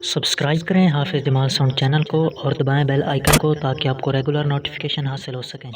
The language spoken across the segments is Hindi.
सब्सक्राइब करें हाफिज़ जमाल साउंड चैनल को और दबाएं बेल आइकन को ताकि आपको रेगुलर नोटिफिकेशन हासिल हो सकें।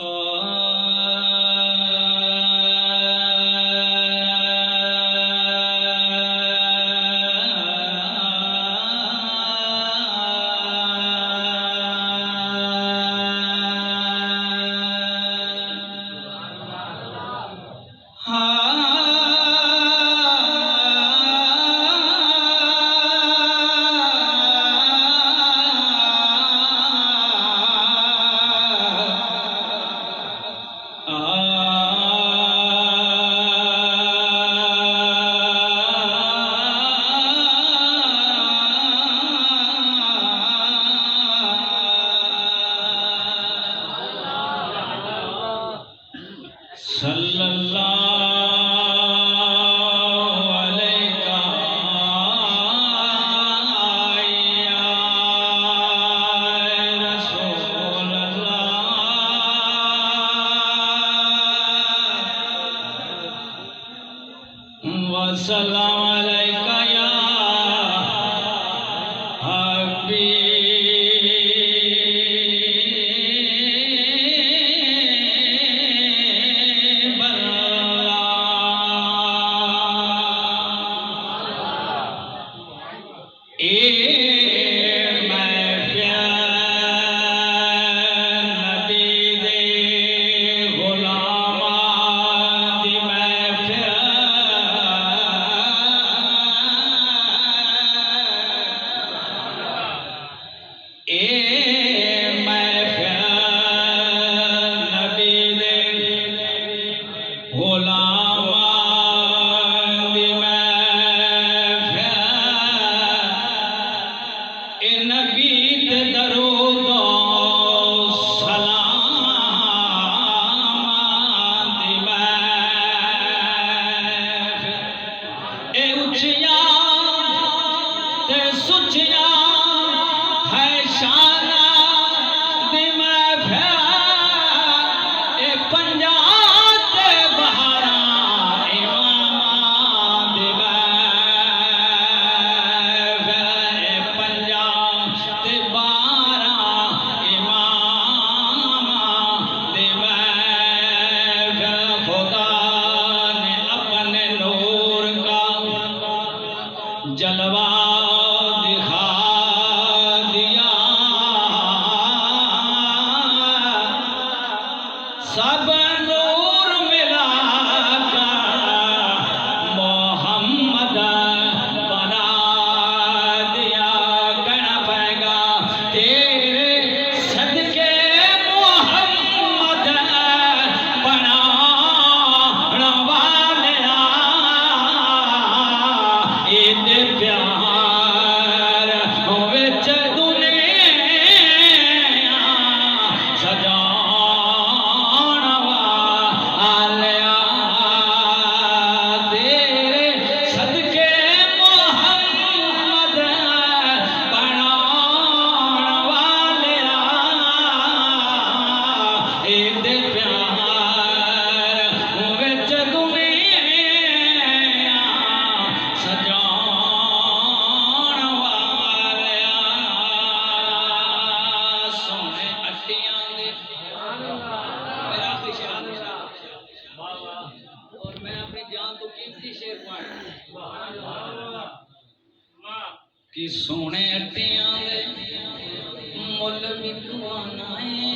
सल्लल्लाहु अलैका या जलवा दिखा दिया सब नूर मिला मोहम्मद बना दिया। कहना पड़ेगा तेरे सदके मोहम्मद बना वाले प्यार विच दुनिया सजाण वालिया तेरे सदके मोहम्मद बनाण वालिया इहदे प्यार विच दुनिया सजा कि सोने अट्टियां दे मुल विकवाना है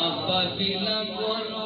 अब्बा बिला बोलो